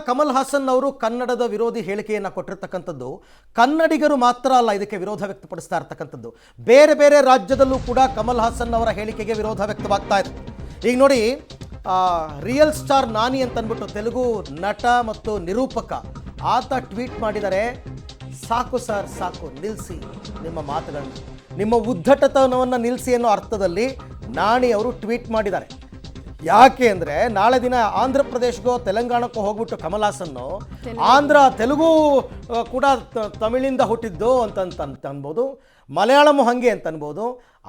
ಕಮಲ್ ಹಾಸನ್ ಅವರು ಕನ್ನಡದ ವಿರೋಧಿ ಹೇಳಿಕೆಯನ್ನು ಕೊಟ್ಟಿರ್ತಕ್ಕಂಥದ್ದು ಕನ್ನಡಿಗರು ಮಾತ್ರ ಅಲ್ಲ ಇದಕ್ಕೆ ವಿರೋಧ ವ್ಯಕ್ತಪಡಿಸ್ತಾ ಇರ್ತಕ್ಕಂಥದ್ದು. ಬೇರೆ ಬೇರೆ ರಾಜ್ಯದಲ್ಲೂ ಕೂಡ ಕಮಲ್ ಹಾಸನ್ ಅವರ ಹೇಳಿಕೆಗೆ ವಿರೋಧ ವ್ಯಕ್ತವಾಗ್ತಾ ಇದೆ. ಈಗ ನೋಡಿ, ರಿಯಲ್ ಸ್ಟಾರ್ ನಾನಿ ಅಂತಂದ್ಬಿಟ್ಟು ತೆಲುಗು ನಟ ಮತ್ತು ನಿರೂಪಕ ಆತ ಟ್ವೀಟ್ ಮಾಡಿದರೆ, ಸಾಕು ಸರ್ ಸಾಕು, ನಿಲ್ಲಿಸಿ ನಿಮ್ಮ ಮಾತುಗಳನ್ನ, ನಿಮ್ಮ ಉದ್ದಟತನವನ್ನು ನಿಲ್ಲಿಸಿ ಅನ್ನೋ ಅರ್ಥದಲ್ಲಿ ನಾಣಿ ಅವರು ಟ್ವೀಟ್ ಮಾಡಿದ್ದಾರೆ. ಯಾಕೆ ಅಂದರೆ ನಾಳೆ ದಿನ ಆಂಧ್ರ ಪ್ರದೇಶಕ್ಕೋ ತೆಲಂಗಾಣಕ್ಕೋ ಹೋಗ್ಬಿಟ್ಟು ಕಮಲ್ ಹಾಸನ್ನು ತೆಲುಗು ಕೂಡ ತಮಿಳಿಂದ ಹುಟ್ಟಿದ್ದು ಅಂತ ಅನ್ಬೋದು, ಮಲಯಾಳಮು ಹಾಗೆ ಅಂತ ಅನ್ಬೋದು.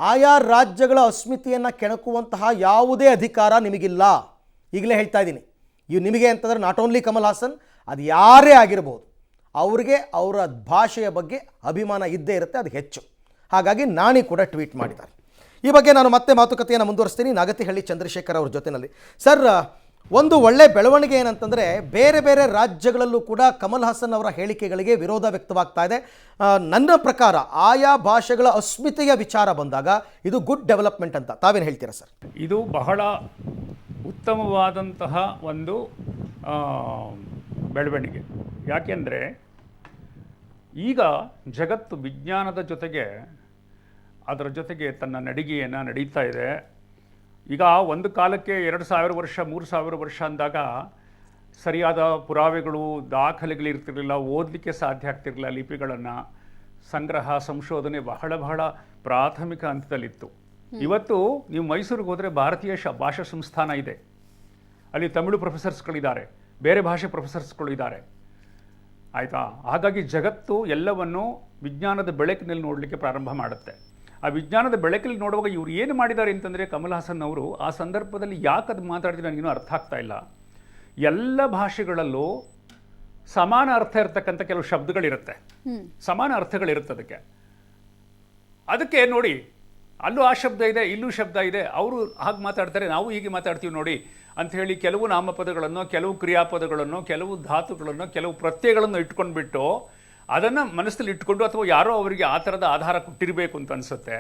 ಆಯಾ ರಾಜ್ಯಗಳ ಅಸ್ಮಿತೆಯನ್ನು ಕೆಣಕುವಂತಹ ಯಾವುದೇ ಅಧಿಕಾರ ನಿಮಗಿಲ್ಲ. ಈಗಲೇ ಹೇಳ್ತಾ ಇದ್ದೀನಿ, ನಿಮಗೆ ಅಂತಂದರೆ ನಾಟ್ ಓನ್ಲಿ ಕಮಲ್ ಹಾಸನ್, ಅದು ಯಾರೇ ಆಗಿರ್ಬೋದು, ಅವ್ರಿಗೆ ಅವರ ಭಾಷೆಯ ಬಗ್ಗೆ ಅಭಿಮಾನ ಇದ್ದೇ ಇರುತ್ತೆ, ಅದು ಹೆಚ್ಚು. ಹಾಗಾಗಿ ನಾಣಿ ಕೂಡ ಟ್ವೀಟ್ ಮಾಡಿದ್ದಾರೆ. ಈ ಬಗ್ಗೆ ನಾನು ಮತ್ತೆ ಮಾತುಕತೆಯನ್ನು ಮುಂದುವರಿಸ್ತೀನಿ ನಾಗತಿಹಳ್ಳಿ ಚಂದ್ರಶೇಖರ್ ಅವ್ರ ಜೊತೆಯಲ್ಲಿ. ಸರ್, ಒಂದು ಒಳ್ಳೆ ಬೆಳವಣಿಗೆ ಏನಂತಂದರೆ ಬೇರೆ ಬೇರೆ ರಾಜ್ಯಗಳಲ್ಲೂ ಕೂಡ ಕಮಲ್ ಹಾಸನ್ ಅವರ ಹೇಳಿಕೆಗಳಿಗೆ ವಿರೋಧ ವ್ಯಕ್ತವಾಗ್ತಾ ಇದೆ. ನನ್ನ ಪ್ರಕಾರ ಆಯಾ ಭಾಷೆಗಳ ಅಸ್ಮಿತೆಯ ವಿಚಾರ ಬಂದಾಗ ಇದು ಗುಡ್ ಡೆವಲಪ್ಮೆಂಟ್ ಅಂತ ತಾವೇನು ಹೇಳ್ತೀರಾ ಸರ್? ಇದು ಬಹಳ ಉತ್ತಮವಾದಂತಹ ಒಂದು ಬೆಳವಣಿಗೆ. ಯಾಕೆಂದರೆ ಈಗ ಜಗತ್ತು ವಿಜ್ಞಾನದ ಜೊತೆಗೆ ಅದರ ಜೊತೆಗೆ ತನ್ನ ನಡಿಗೆಯನ್ನು ನಡೀತಾ ಇದೆ. ಈಗ ಒಂದು ಕಾಲಕ್ಕೆ 2000 ವರ್ಷ 3000 ವರ್ಷ ಅಂದಾಗ ಸರಿಯಾದ ಪುರಾವೆಗಳು ದಾಖಲೆಗಳಿರ್ತಿರಲಿಲ್ಲ, ಓದಲಿಕ್ಕೆ ಸಾಧ್ಯ ಆಗ್ತಿರಲಿಲ್ಲ. ಲಿಪಿಗಳನ್ನು ಸಂಗ್ರಹ ಸಂಶೋಧನೆ ಬಹಳ ಪ್ರಾಥಮಿಕ ಹಂತದಲ್ಲಿತ್ತು. ಇವತ್ತು ನೀವು ಮೈಸೂರಿಗೆ ಹೋದರೆ ಭಾರತೀಯ ಭಾಷಾ ಸಂಸ್ಥಾನ ಇದೆ, ಅಲ್ಲಿ ತಮಿಳು ಪ್ರೊಫೆಸರ್ಸ್ಗಳಿದ್ದಾರೆ, ಬೇರೆ ಭಾಷೆ ಪ್ರೊಫೆಸರ್ಸ್ಗಳು ಇದ್ದಾರೆ, ಆಯಿತಾ. ಹಾಗಾಗಿ ಜಗತ್ತು ಎಲ್ಲವನ್ನು ವಿಜ್ಞಾನದ ಬೆಳಕಿನಲ್ಲಿ ನೋಡಲಿಕ್ಕೆ ಪ್ರಾರಂಭ ಮಾಡುತ್ತೆ. ಆ ವಿಜ್ಞಾನದ ಬೆಳಕಲ್ಲಿ ನೋಡುವಾಗ ಇವರು ಏನು ಮಾಡಿದ್ದಾರೆ ಅಂತಂದರೆ, ಕಮಲ್ ಹಾಸನ್ ಅವರು ಆ ಸಂದರ್ಭದಲ್ಲಿ ಯಾಕೆ ಅದು ಮಾತಾಡಿದ್ರೆ ನನಗೇನು ಅರ್ಥ ಆಗ್ತಾ ಇಲ್ಲ. ಎಲ್ಲ ಭಾಷೆಗಳಲ್ಲೂ ಸಮಾನ ಅರ್ಥ ಇರ್ತಕ್ಕಂಥ ಕೆಲವು ಶಬ್ದಗಳಿರುತ್ತೆ, ಸಮಾನ ಅರ್ಥಗಳಿರುತ್ತೆ. ಅದಕ್ಕೆ ನೋಡಿ, ಅಲ್ಲೂ ಆ ಶಬ್ದ ಇದೆ, ಇಲ್ಲೂ ಶಬ್ದ ಇದೆ, ಅವರು ಹಾಗೆ ಮಾತಾಡ್ತಾರೆ, ನಾವು ಹೀಗೆ ಮಾತಾಡ್ತೀವಿ ನೋಡಿ ಅಂಥೇಳಿ ಕೆಲವು ನಾಮಪದಗಳನ್ನು, ಕೆಲವು ಕ್ರಿಯಾಪದಗಳನ್ನು, ಕೆಲವು ಧಾತುಗಳನ್ನು, ಕೆಲವು ಪ್ರತ್ಯಯಗಳನ್ನು ಇಟ್ಕೊಂಡ್ಬಿಟ್ಟು ಅದನ್ನು ಮನಸ್ಸಲ್ಲಿ ಇಟ್ಕೊಂಡು, ಅಥವಾ ಯಾರೋ ಅವರಿಗೆ ಆ ಥರದ ಆಧಾರ ಕೊಟ್ಟಿರಬೇಕು ಅಂತ ಅನಿಸುತ್ತೆ.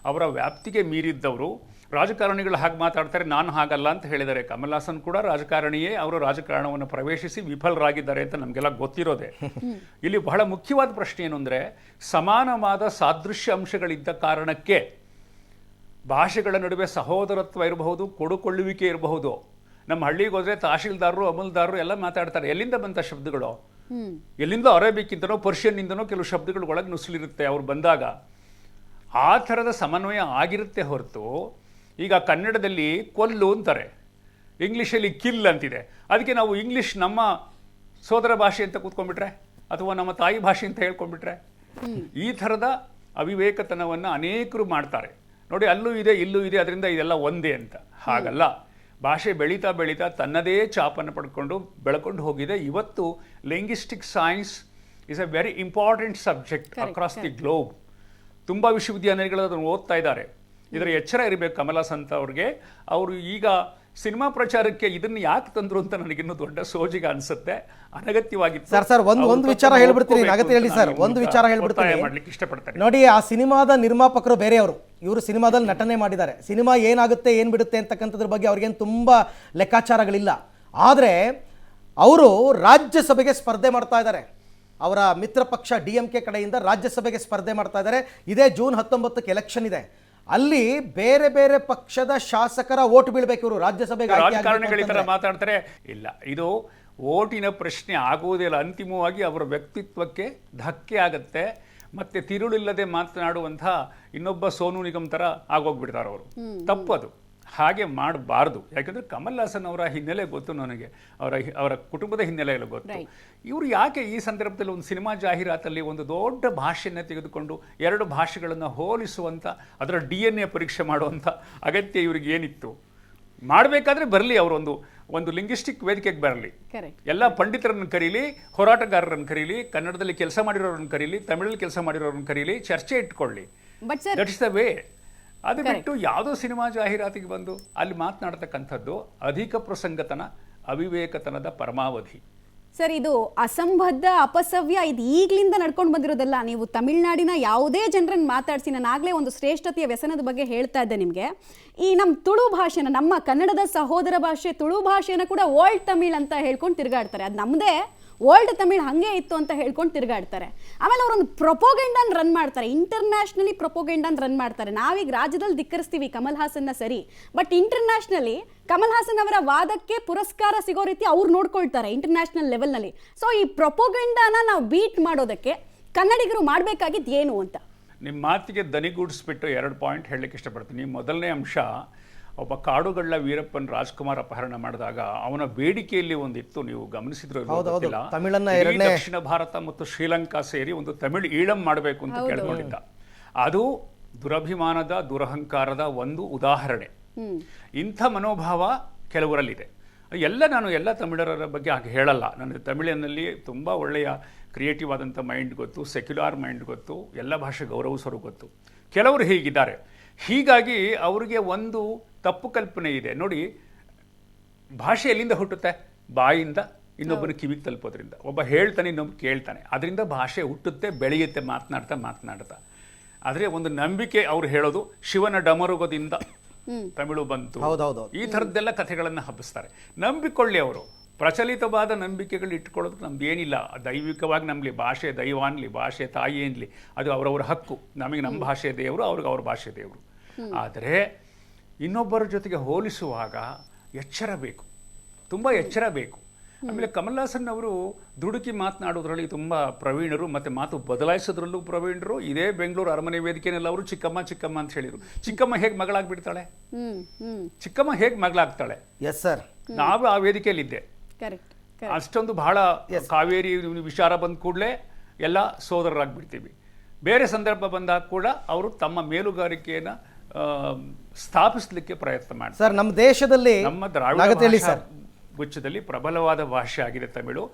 ಅವರ ವ್ಯಾಪ್ತಿಗೆ ಮೀರಿದ್ದವರು ರಾಜಕಾರಣಿಗಳು ಹಾಗೆ ಮಾತಾಡ್ತಾರೆ, ನಾನು ಹಾಗಲ್ಲ ಅಂತ ಹೇಳಿದ್ದಾರೆ. ಕಮಲ್ ಹಾಸನ್ ಕೂಡ ರಾಜಕಾರಣಿಯೇ, ಅವರು ರಾಜಕಾರಣವನ್ನು ಪ್ರವೇಶಿಸಿ ವಿಫಲರಾಗಿದ್ದಾರೆ ಅಂತ ನಮಗೆಲ್ಲ ಗೊತ್ತಿರೋದೆ. ಇಲ್ಲಿ ಬಹಳ ಮುಖ್ಯವಾದ ಪ್ರಶ್ನೆ ಏನು ಅಂದರೆ, ಸಮಾನವಾದ ಸಾದೃಶ್ಯ ಅಂಶಗಳಿದ್ದ ಕಾರಣಕ್ಕೆ ಭಾಷೆಗಳ ನಡುವೆ ಸಹೋದರತ್ವ ಇರಬಹುದು, ಕೊಡುಕೊಳ್ಳುವಿಕೆ ಇರಬಹುದು. ನಮ್ಮ ಹಳ್ಳಿಗೆ ಹೋದರೆ ತಹಶೀಲ್ದಾರರು ಅಮಲ್ದಾರರು ಎಲ್ಲ ಮಾತಾಡ್ತಾರೆ. ಎಲ್ಲಿಂದ ಬಂತ ಶಬ್ದಗಳು? ಎಲ್ಲಿಂದ ಅರೇಬಿಕ್ಕಿಂತನೋ ಪರ್ಷಿಯನ್ನಿಂದನೋ ಕೆಲವು ಶಬ್ದಗಳು ಒಳಗೆ ನುಸುಳಿರುತ್ತೆ ಅವ್ರು ಬಂದಾಗ. ಆ ಥರದ ಸಮನ್ವಯ ಆಗಿರುತ್ತೆ ಹೊರತು, ಈಗ ಕನ್ನಡದಲ್ಲಿ ಕೊಲ್ಲು ಅಂತಾರೆ, ಇಂಗ್ಲೀಷಲ್ಲಿ ಕಿಲ್ ಅಂತಿದೆ. ಅದಕ್ಕೆ ನಾವು ಇಂಗ್ಲೀಷ್ ನಮ್ಮ ಸೋದರ ಭಾಷೆ ಅಂತ ಕೂತ್ಕೊಂಡ್ಬಿಟ್ರೆ, ಅಥವಾ ನಮ್ಮ ತಾಯಿ ಭಾಷೆ ಅಂತ ಹೇಳ್ಕೊಂಡ್ಬಿಟ್ರೆ, ಈ ಥರದ ಅವಿವೇಕತನವನ್ನು ಅನೇಕರು ಮಾಡ್ತಾರೆ. ನೋಡಿ, ಅಲ್ಲೂ ಇದೆ ಇಲ್ಲೂ ಇದೆ, ಅದರಿಂದ ಇದೆಲ್ಲ ಒಂದೇ ಅಂತ. ಹಾಗಲ್ಲ. ಭಾಷೆ ಬೆಳೀತಾ ಬೆಳೀತಾ ತನ್ನದೇ ಚಾಪನ್ನು ಪಡ್ಕೊಂಡು ಬೆಳ್ಕೊಂಡು ಹೋಗಿದೆ. ಇವತ್ತು linguistic science is A very important subject across the globe. ತುಂಬ ವಿಶ್ವವಿದ್ಯಾನಿಲಯಗಳು ಅದನ್ನು ಓದ್ತಾ ಇದ್ದಾರೆ. ಇದರ ಎಚ್ಚರ ಇರಬೇಕು ಕಮಲ್ ಹಾಸನ್ ಅವ್ರಿಗೆ. ಅವರು ಈಗ ಸಿನಿಮಾ ಪ್ರಚಾರಕ್ಕೆ ಇದನ್ನು ಯಾಕೆ ತಂದ್ರು ಅಂತ ನನಗಿನ್ನೂ ದೊಡ್ಡ ಸೋಜಿಗ ಅನ್ಸುತ್ತೆ. ಅನಗತ್ಯವಾಗಿತ್ತು. ಸರ್ ಒಂದು ವಿಚಾರ ಹೇಳ್ಬಿಡ್ತೀನಿ ನಾಗತಿಹಳ್ಳಿ ಸರ್, ಒಂದು ವಿಚಾರ ಹೇಳ್ಬಿಡ್ತೀನಿ. ಮಾಡ್ಲಿಕ್ಕೆ ಇಷ್ಟಪಡ್ತಾರೆ. ನೋಡಿ, ಆ ಸಿನಿಮಾದ ನಿರ್ಮಾಪಕರು ಬೇರೆಯವರು, ಇವರು ಸಿನಿಮಾದಲ್ಲಿ ನಟನೆ ಮಾಡಿದ್ದಾರೆ. ಸಿನಿಮಾ ಏನಾಗುತ್ತೆ ಏನು ಬಿಡುತ್ತೆ ಅಂತಕ್ಕಂಥದ್ರ ಬಗ್ಗೆ ಅವ್ರಿಗೇನು ತುಂಬ ಲೆಕ್ಕಾಚಾರಗಳಿಲ್ಲ. ಆದರೆ ಅವರು ರಾಜ್ಯಸಭೆಗೆ ಸ್ಪರ್ಧೆ ಮಾಡ್ತಾ ಇದ್ದಾರೆ. ಅವರ ಮಿತ್ರ ಪಕ್ಷ DMK ಕಡೆಯಿಂದ ರಾಜ್ಯಸಭೆಗೆ ಸ್ಪರ್ಧೆ ಮಾಡ್ತಾ ಇದ್ದಾರೆ. ಇದೇ ಜೂನ್ 19ಕ್ಕೆ ಎಲೆಕ್ಷನ್ ಇದೆ. ಅಲ್ಲಿ ಬೇರೆ ಬೇರೆ ಪಕ್ಷದ ಶಾಸಕರ ಓಟ್ ಬೀಳ್ಬೇಕು. ಇವರು ರಾಜ್ಯಸಭೆಗೆ ರಾಜಕಾರಣಿಗಳ ಮಾತಾಡ್ತಾರೆ. ಇಲ್ಲ, ಇದು ಓಟಿನ ಪ್ರಶ್ನೆ ಆಗುವುದಿಲ್ಲ. ಅಂತಿಮವಾಗಿ ಅವರ ವ್ಯಕ್ತಿತ್ವಕ್ಕೆ ಧಕ್ಕೆ ಆಗುತ್ತೆ. ಮತ್ತೆ ತಿರುಳಿಲ್ಲದೆ ಮಾತನಾಡುವಂಥ ಇನ್ನೊಬ್ಬ ಸೋನು ನಿಗಮ್ ಥರ ಆಗೋಗ್ಬಿಡ್ತಾರೆ ಅವರು. ತಪ್ಪದು, ಹಾಗೆ ಮಾಡಬಾರ್ದು. ಯಾಕಂದರೆ ಕಮಲ್ ಹಾಸನ್ ಅವರ ಹಿನ್ನೆಲೆ ಗೊತ್ತು ನನಗೆ, ಅವರ ಕುಟುಂಬದ ಹಿನ್ನೆಲೆ ಎಲ್ಲ ಗೊತ್ತು. ಇವರು ಯಾಕೆ ಈ ಸಂದರ್ಭದಲ್ಲಿ ಒಂದು ಸಿನಿಮಾ ಜಾಹೀರಾತಲ್ಲಿ ಒಂದು ದೊಡ್ಡ ಭಾಷೆಯನ್ನು ತೆಗೆದುಕೊಂಡು ಎರಡು ಭಾಷೆಗಳನ್ನು ಹೋಲಿಸುವಂಥ, ಅದರ DNA ಪರೀಕ್ಷೆ ಮಾಡುವಂಥ ಅಗತ್ಯ ಇವರಿಗೆ ಏನಿತ್ತು? ಮಾಡಬೇಕಾದ್ರೆ ಬರಲಿ, ಒಂದು ಲಿಂಗ್ವಿಸ್ಟಿಕ್ ವೇದಿಕೆಗೆ ಬರಲಿ, ಎಲ್ಲ ಪಂಡಿತರನ್ನು ಕರೀಲಿ, ಹೋರಾಟಗಾರರನ್ನು ಕರೀಲಿ, ಕನ್ನಡದಲ್ಲಿ ಕೆಲಸ ಮಾಡಿರೋರನ್ನು ಕರೀಲಿ, ತಮಿಳಲ್ಲಿ ಕೆಲಸ ಮಾಡಿರೋರನ್ನು ಕರೀಲಿ, ಚರ್ಚೆ ಇಟ್ಕೊಳ್ಳಿ. That is the way. ಅದು ಬಿಟ್ಟು ಯಾವುದೋ ಸಿನಿಮಾ ಜಾಹೀರಾತಿಗೆ ಬಂದು ಅಲ್ಲಿ ಮಾತನಾಡ್ತಕ್ಕಂಥದ್ದು ಅಧಿಕ ಪ್ರಸಂಗತನ, ಅವಿವೇಕತನದ ಪರಮಾವಧಿ. ಸರ್, ಇದು ಅಸಂಬದ್ಧ ಅಪಸವ್ಯ ಇದು ಈಗಲಿಂದ ನಡ್ಕೊಂಡು ಬಂದಿರೋದಲ್ಲ. ನೀವು ತಮಿಳ್ನಾಡಿನ ಯಾವುದೇ ಜನರನ್ನು ಮಾತಾಡಿಸಿ, ನಾನು ಆಗಲೇ ಒಂದು ಶ್ರೇಷ್ಠತೆಯ ವ್ಯಸನದ ಬಗ್ಗೆ ಹೇಳ್ತಾ ಇದ್ದೆ ನಿಮಗೆ. ಈ ನಮ್ಮ ತುಳು ಭಾಷೆನ, ನಮ್ಮ ಕನ್ನಡದ ಸಹೋದರ ಭಾಷೆ ತುಳು ಭಾಷೆನ ಕೂಡ ಓಲ್ಡ್ ತಮಿಳ್ ಅಂತ ಹೇಳ್ಕೊಂಡು ತಿರುಗಾಡ್ತಾರೆ. ಅದು ನಮ್ಮದೇ ಓಲ್ಡ್ ತಮಿಳ್ ಹಾಗೆ ಇತ್ತು ಅಂತ ಹೇಳ್ಕೊಂಡು ತಿರುಗಾಡ್ತಾರೆ. ಆಮೇಲೆ ಅವರೊಂದು ಪ್ರೊಪೋಗೆಂಡಾನ್ ರನ್ ಮಾಡ್ತಾರೆ, ಇಂಟರ್ನ್ಯಾಷನಲಿ ಪ್ರೊಪೋಗೆಂಡಾನ್ ರನ್ ಮಾಡ್ತಾರೆ. ನಾವೀಗ ರಾಜ್ಯದಲ್ಲಿ ಧಿಕ್ಕರಿಸ್ತೀವಿ ಕಮಲ್ ಹಾಸನ್ನ, ಸರಿ, ಬಟ್ ಇಂಟರ್ನ್ಯಾಷನಲಿ ಕಮಲ್ ಹಾಸನ್ ಅವರ ವಾದಕ್ಕೆ ಪುರಸ್ಕಾರ ಸಿಗೋ ರೀತಿ ಅವ್ರು ನೋಡ್ಕೊಳ್ತಾರೆ ಇಂಟರ್ನ್ಯಾಷನಲ್ ಲೆವೆಲ್ನಲ್ಲಿ. ಸೊ ಈ ಪ್ರೊಪೋಗೆಂಡಾನ ನಾವು ಬೀಟ್ ಮಾಡೋದಕ್ಕೆ ಕನ್ನಡಿಗರು ಮಾಡಬೇಕಾಗಿದ್ದು ಏನು ಅಂತ ನಿಮ್ಮ ಮಾತಿಗೆ ದನಿಗೂಡಿಸ್ಬಿಟ್ಟು 2 ಪಾಯಿಂಟ್ ಹೇಳಲಿಕ್ಕೆ ಇಷ್ಟಪಡ್ತೀನಿ. ಮೊದಲನೇ ಅಂಶ, ಒಬ್ಬ ಕಾಡುಗಳ್ಳ ವೀರಪ್ಪನ್ ರಾಜ್ಕುಮಾರ್ ಅಪಹರಣ ಮಾಡಿದಾಗ ಅವನ ಬೇಡಿಕೆಯಲ್ಲಿ ಒಂದಿತ್ತು, ನೀವು ಗಮನಿಸಿದ್ರು ಗೊತ್ತಿಲ್ಲ, ದಕ್ಷಿಣ ಭಾರತ ಮತ್ತು ಶ್ರೀಲಂಕಾ ಸೇರಿ ಒಂದು ತಮಿಳ್ ಈಳಂ ಮಾಡಬೇಕು ಅಂತ ಕೇಳ್ಕೊಂಡಿದ್ದ. ಅದು ದುರಭಿಮಾನದ ದುರಹಂಕಾರದ ಒಂದು ಉದಾಹರಣೆ. ಇಂಥ ಮನೋಭಾವ ಕೆಲವರಲ್ಲಿದೆ. ನಾನು ಎಲ್ಲ ತಮಿಳರ ಬಗ್ಗೆ ಹಾಗೆ ಹೇಳಲ್ಲ. ನನಗೆ ತಮಿಳಿನಲ್ಲಿ ತುಂಬ ಒಳ್ಳೆಯ ಕ್ರಿಯೇಟಿವ್ ಆದಂಥ ಮೈಂಡ್ ಗೊತ್ತು, ಸೆಕ್ಯುಲಾರ್ ಮೈಂಡ್ ಗೊತ್ತು, ಎಲ್ಲ ಭಾಷೆ ಗೌರವಿಸೋರು ಗೊತ್ತು. ಕೆಲವರು ಹೀಗಿದ್ದಾರೆ. ಹೀಗಾಗಿ ಅವರಿಗೆ ಒಂದು ತಪ್ಪು ಕಲ್ಪನೆ ಇದೆ. ನೋಡಿ, ಭಾಷೆ ಎಲ್ಲಿಂದ ಹುಟ್ಟುತ್ತೆ? ಬಾಯಿಂದ ಇನ್ನೊಬ್ಬನ ಕಿವಿಗೆ ತಲುಪೋದ್ರಿಂದ. ಒಬ್ಬ ಹೇಳ್ತಾನೆ, ಇನ್ನೊಬ್ಬ ಕೇಳ್ತಾನೆ, ಅದರಿಂದ ಭಾಷೆ ಹುಟ್ಟುತ್ತೆ, ಬೆಳೆಯುತ್ತೆ, ಮಾತನಾಡ್ತಾ. ಆದರೆ ಒಂದು ನಂಬಿಕೆ, ಅವ್ರು ಹೇಳೋದು ಶಿವನ ಡಮರುಗದಿಂದ ತಮಿಳು ಬಂತು, ಈ ಥರದ್ದೆಲ್ಲ ಕಥೆಗಳನ್ನು ಹಬ್ಬಿಸ್ತಾರೆ. ನಂಬಿಕೊಳ್ಳಿ, ಅವರು ಪ್ರಚಲಿತವಾದ ನಂಬಿಕೆಗಳು ಇಟ್ಕೊಳ್ಳೋದು ನಮ್ದು ಏನಿಲ್ಲ. ದೈವಿಕವಾಗಿ ನಮ್ಮಲ್ಲಿ ಭಾಷೆ ದೈವ ಅನ್ಲಿ, ಭಾಷೆ ತಾಯಿ ಅನ್ಲಿ, ಅದು ಅವರವರ ಹಕ್ಕು. ನಮಗೆ ನಮ್ಮ ಭಾಷೆ ದೇವರು, ಅವ್ರಿಗೆ ಅವ್ರ ಭಾಷೆ ದೇವರು. ಆದರೆ ಇನ್ನೊಬ್ಬರ ಜೊತೆಗೆ ಹೋಲಿಸುವಾಗ ಎಚ್ಚರ ಬೇಕು, ತುಂಬ ಎಚ್ಚರ ಬೇಕು. ಆಮೇಲೆ ಕಮಲ್ ಹಾಸನ್ ಅವರು ದುಡುಕಿ ಮಾತನಾಡೋದ್ರಲ್ಲಿ ತುಂಬ ಪ್ರವೀಣರು, ಮತ್ತು ಮಾತು ಬದಲಾಯಿಸೋದ್ರಲ್ಲೂ ಪ್ರವೀಣರು. ಇದೇ ಬೆಂಗಳೂರು ಅರಮನೆ ವೇದಿಕೆಯಲ್ಲಿ ಅವರು ಚಿಕ್ಕಮ್ಮ ಅಂತ ಹೇಳಿದರು. ಚಿಕ್ಕಮ್ಮ ಹೇಗೆ ಮಗಳಾಗ್ಬಿಡ್ತಾಳೆ? ಚಿಕ್ಕಮ್ಮ ಹೇಗೆ ಮಗಳಾಗ್ತಾಳೆ? ಎಸ್ ಸರ್, ನಾವು ಆ ವೇದಿಕೆಯಲ್ಲಿದ್ದೆ. ಅಷ್ಟೊಂದು ಬಹಳ ಕಾವೇರಿ ವಿಚಾರ ಬಂದ ಕೂಡಲೇ ಎಲ್ಲ ಸೋದರರಾಗ್ಬಿಡ್ತೀವಿ. ಬೇರೆ ಸಂದರ್ಭ ಬಂದಾಗ ಕೂಡ ಅವರು ತಮ್ಮ ಮೇಲುಗಾರಿಕೆಯನ್ನು ಸ್ಥಾಪಿಸಲಿಕ್ಕೆ ಪ್ರಯತ್ನ ಮಾಡ್ತಾರೆ. ಸರ್, ನಮ್ಮ ದೇಶದಲ್ಲಿ, ನಮ್ಮ ದ್ರಾವಿಡ ಗುಚ್ಛದಲ್ಲಿ ಪ್ರಬಲವಾದ ಭಾಷೆ ಆಗಿದೆ ತಮಿಳು.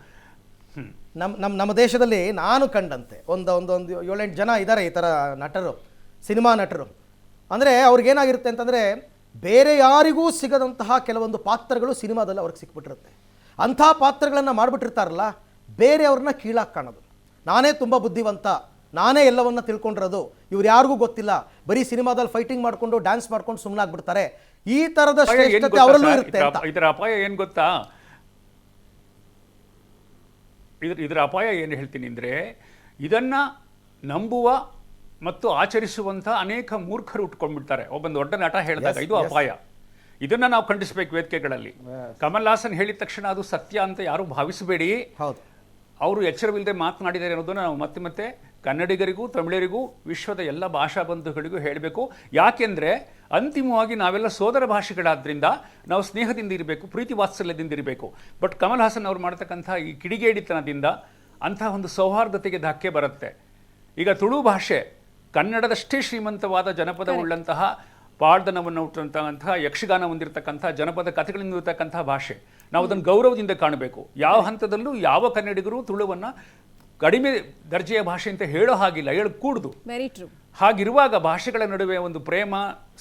ನಮ್ಮ ದೇಶದಲ್ಲಿ ನಾನು ಕಂಡಂತೆ ಒಂದು 7-8 ಜನ ಇದ್ದಾರೆ ಈ ಥರ ನಟರು, ಸಿನಿಮಾ ನಟರು. ಅಂದರೆ ಅವ್ರಿಗೇನಾಗಿರುತ್ತೆ ಅಂತಂದರೆ, ಬೇರೆ ಯಾರಿಗೂ ಸಿಗದಂತಹ ಕೆಲವೊಂದು ಪಾತ್ರಗಳು ಸಿನಿಮಾದಲ್ಲಿ ಅವ್ರಿಗೆ ಸಿಕ್ಬಿಟ್ಟಿರುತ್ತೆ. ಅಂಥ ಪಾತ್ರಗಳನ್ನು ಮಾಡಿಬಿಟ್ಟಿರ್ತಾರಲ್ಲ, ಬೇರೆಯವ್ರನ್ನ ಕೀಳಾಗಿ ಕಾಣೋದು. ನಾನೇ ತುಂಬ ಬುದ್ಧಿವಂತ, ನಾನೇ ಎಲ್ಲವನ್ನ ತಿಳ್ಕೊಂಡಿರೋದು, ಇವ್ರು ಯಾರಿಗೂ ಗೊತ್ತಿಲ್ಲ, ಬರೀ ಸಿನಿಮಾದಲ್ಲಿ ಫೈಟಿಂಗ್ ಮಾಡಿಕೊಂಡು ಡ್ಯಾನ್ಸ್ ಮಾಡ್ಕೊಂಡು ಸುಮ್ಮನಾಗ್ಬಿಡ್ತಾರೆ. ಈ ಥರದ ಶ್ರೇಷ್ಠತೆ ಅವರಲ್ಲೂ ಇರುತ್ತೆ. ಇದರ ಅಪಾಯ ಏನು ಗೊತ್ತಾ? ಇದರ ಅಪಾಯ ಏನು ಹೇಳ್ತೀನಿ ಅಂದರೆ, ಇದನ್ನು ನಂಬುವ ಮತ್ತು ಆಚರಿಸುವಂಥ ಅನೇಕ ಮೂರ್ಖರು ಉಟ್ಕೊಂಡ್ಬಿಡ್ತಾರೆ. ಒಬ್ಬೊಂದು ದೊಡ್ಡ ನಟ ಹೇಳಿದಾಗ ಇದು ಅಪಾಯ. ಇದನ್ನು ನಾವು ಖಂಡಿಸಬೇಕು ವೇದಿಕೆಗಳಲ್ಲಿ. ಕಮಲ್ ಹಾಸನ್ ಹೇಳಿದ ತಕ್ಷಣ ಅದು ಸತ್ಯ ಅಂತ ಯಾರು ಭಾವಿಸಬೇಡಿ. ಹೌದು, ಅವರು ಎಚ್ಚರವಿಲ್ಲದೆ ಮಾತನಾಡಿದ್ದಾರೆ ಅನ್ನೋದನ್ನು ನಾವು ಮತ್ತೆ ಕನ್ನಡಿಗರಿಗೂ, ತಮಿಳರಿಗೂ, ವಿಶ್ವದ ಎಲ್ಲ ಭಾಷಾ ಬಂಧುಗಳಿಗೂ ಹೇಳಬೇಕು. ಯಾಕೆಂದರೆ ಅಂತಿಮವಾಗಿ ನಾವೆಲ್ಲ ಸೋದರ ಭಾಷೆಗಳಾದ್ರಿಂದ ನಾವು ಸ್ನೇಹದಿಂದ ಇರಬೇಕು, ಪ್ರೀತಿ ವಾತ್ಸಲ್ಯದಿಂದ ಇರಬೇಕು. ಬಟ್ ಕಮಲ್ ಹಾಸನ್ ಅವರು ಮಾಡ್ತಕ್ಕಂಥ ಈ ಕಿಡಿಗೇಡಿತನದಿಂದ ಅಂತಹ ಒಂದು ಸೌಹಾರ್ದತೆಗೆ ಧಕ್ಕೆ ಬರುತ್ತೆ. ಈಗ ತುಳು ಭಾಷೆ ಕನ್ನಡದಷ್ಟೇ ಶ್ರೀಮಂತವಾದ ಜನಪದವುಳ್ಳಂತಹ, ಪಾಡ್ದನವನ್ನು ಹುಟ್ಟಂತಹ, ಯಕ್ಷಗಾನ ಹೊಂದಿರತಕ್ಕಂಥ, ಜನಪದ ಕಥೆಗಳಿಂದ ಇರತಕ್ಕಂಥ ಭಾಷೆ. ನಾವು ಅದನ್ನು ಗೌರವದಿಂದ ಕಾಣಬೇಕು. ಯಾವ ಹಂತದಲ್ಲೂ ಯಾವ ಕನ್ನಡಿಗರು ತುಳುವನ್ನು ಕಡಿಮೆ ದರ್ಜೆಯ ಭಾಷೆ ಅಂತ ಹೇಳೋ ಹಾಗಿಲ್ಲ, ಕೂಡುದು. Very true. ಹಾಗಿರುವಾಗ ಭಾಷೆಗಳ ನಡುವೆ ಒಂದು ಪ್ರೇಮ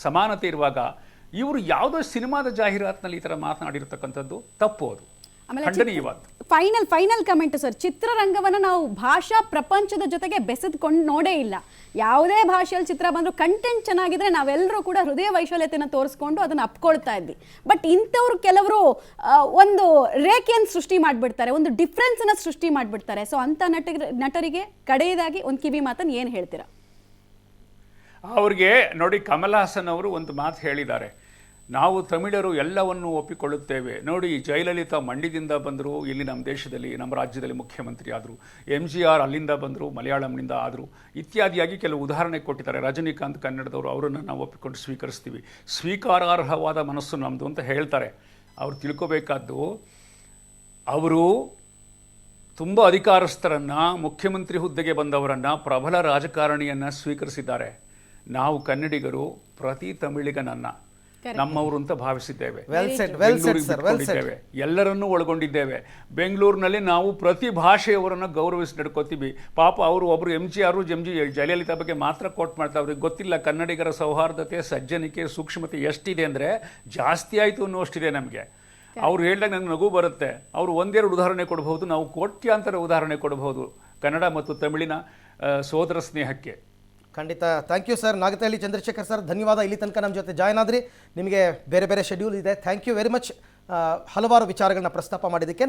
ಸಮಾನತೆ ಇರುವಾಗ ಇವರು ಯಾವುದೋ ಸಿನಿಮಾದ ಜಾಹೀರಾತಿನಲ್ಲಿ ಈ ಥರ ಮಾತನಾಡಿರ್ತಕ್ಕಂಥದ್ದು ತಪ್ಪು, ಅದು ಖಂಡನೀಯವಾದ. Final comment sir. ಚಿತ್ರರಂಗವನ್ನು ನಾವು ಭಾಷಾ ಪ್ರಪಂಚದ ಜೊತೆಗೆ ಬೆಸೆದುಕೊಂಡು ನೋಡೇ ಇಲ್ಲ. ಯಾವುದೇ ಭಾಷೆಯಲ್ಲಿ ಚಿತ್ರ ಬಂದರೂ ಕಂಟೆಂಟ್ ಚೆನ್ನಾಗಿದ್ರೆ ನಾವೆಲ್ಲರೂ ಕೂಡ ಹೃದಯ ವೈಶಾಲ್ಯತೆಯನ್ನು ತೋರಿಸ್ಕೊಂಡು ಅದನ್ನು ಅಪ್ಕೊಳ್ತಾ ಇದ್ವಿ. ಬಟ್ ಇಂಥವ್ರು ಕೆಲವರು ಒಂದು ರೇಖೆಯನ್ನು ಸೃಷ್ಟಿ ಮಾಡಿಬಿಡ್ತಾರೆ, ಒಂದು ಡಿಫ್ರೆನ್ಸನ್ನು ಸೃಷ್ಟಿ ಮಾಡಿಬಿಡ್ತಾರೆ. ಸೊ ಅಂಥ ನಟರಿಗೆ ಕಡೆಯದಾಗಿ ಒಂದು ಕಿವಿ ಮಾತನ್ನು ಏನು ಹೇಳ್ತೀರಾ? ಅವ್ರಿಗೆ ನೋಡಿ, ಕಮಲ್ ಹಾಸನ್ ಅವರು ಒಂದು ಮಾತು ಹೇಳಿದ್ದಾರೆ, ನಾವು ತಮಿಳರು ಎಲ್ಲವನ್ನು ಒಪ್ಪಿಕೊಳ್ಳುತ್ತೇವೆ. ನೋಡಿ, ಜಯಲಲಿತಾ ಮಂಡ್ಯದಿಂದ ಬಂದರು, ಇಲ್ಲಿ ನಮ್ಮ ದೇಶದಲ್ಲಿ, ನಮ್ಮ ರಾಜ್ಯದಲ್ಲಿ ಮುಖ್ಯಮಂತ್ರಿ ಆದರು. MGR ಅಲ್ಲಿಂದ ಬಂದರು, ಮಲಯಾಳಂನಿಂದ ಆದರು, ಇತ್ಯಾದಿಯಾಗಿ ಕೆಲವು ಉದಾಹರಣೆ ಕೊಟ್ಟಿದ್ದಾರೆ. ರಜನಿಕಾಂತ್ ಕನ್ನಡದವರು, ಅವರನ್ನು ನಾವು ಒಪ್ಪಿಕೊಂಡು ಸ್ವೀಕರಿಸ್ತೀವಿ. ಸ್ವೀಕಾರಾರ್ಹವಾದ ಮನಸ್ಸು ನಮ್ಮದು ಅಂತ ಹೇಳ್ತಾರೆ. ಅವರು ತಿಳ್ಕೋಬೇಕಾದ್ದು, ಅವರು ತುಂಬ ಅಧಿಕಾರಸ್ಥರನ್ನು, ಮುಖ್ಯಮಂತ್ರಿ ಹುದ್ದೆಗೆ ಬಂದವರನ್ನು, ಪ್ರಬಲ ರಾಜಕಾರಣಿಯನ್ನು ಸ್ವೀಕರಿಸಿದ್ದಾರೆ. ನಾವು ಕನ್ನಡಿಗರು ಪ್ರತಿ ತಮಿಳಿಗನನ್ನು ನಮ್ಮವರು ಅಂತ ಭಾವಿಸಿದ್ದೇವೆ, ಎಲ್ಲರನ್ನೂ ಒಳಗೊಂಡಿದ್ದೇವೆ. ಬೆಂಗಳೂರಿನಲ್ಲಿ ನಾವು ಪ್ರತಿ ಭಾಷೆಯವರನ್ನು ಗೌರವಿಸಿ ನಡ್ಕೋತೀವಿ. ಪಾಪ ಅವರು ಒಬ್ಬರು MGR ಜಯಲಲಿತಾ ಬಗ್ಗೆ ಮಾತ್ರ ಕೋಟ್ ಮಾಡ್ತಾ, ಅವ್ರಿಗೆ ಗೊತ್ತಿಲ್ಲ ಕನ್ನಡಿಗರ ಸೌಹಾರ್ದತೆ, ಸಜ್ಜನಿಕೆ, ಸೂಕ್ಷ್ಮತೆ ಎಷ್ಟಿದೆ ಅಂದರೆ ಜಾಸ್ತಿ ಆಯಿತು ಅನ್ನೋಷ್ಟಿದೆ ನಮಗೆ. ಅವ್ರು ಹೇಳಿದಾಗ ನಂಗೆ ನಗು ಬರುತ್ತೆ. ಅವರು ಒಂದೆರಡು ಉದಾಹರಣೆ ಕೊಡಬಹುದು, ನಾವು ಕೋಟ್ಯಾಂತರ ಉದಾಹರಣೆ ಕೊಡಬಹುದು ಕನ್ನಡ ಮತ್ತು ತಮಿಳಿನ ಸೋದರ ಸ್ನೇಹಕ್ಕೆ. ಖಂಡಿತ. Thank you sir. Nagathihalli Chandrashekar sir, ಧನ್ಯವಾದ. ಇಲ್ಲಿ ತನಕ ನಮ್ಮ ಜೊತೆ ಜಾಯ್ನ್ ಆದ್ರಿ. ನಿಮಗೆ ಬೇರೆ ಬೇರೆ ಶೆಡ್ಯೂಲ್ ಇದೆ. Thank you very much. ಹಲವಾರು ವಿಚಾರಗಳನ್ನ ಪ್ರಸ್ತಾಪ ಮಾಡಿದ್ದಕ್ಕೆ.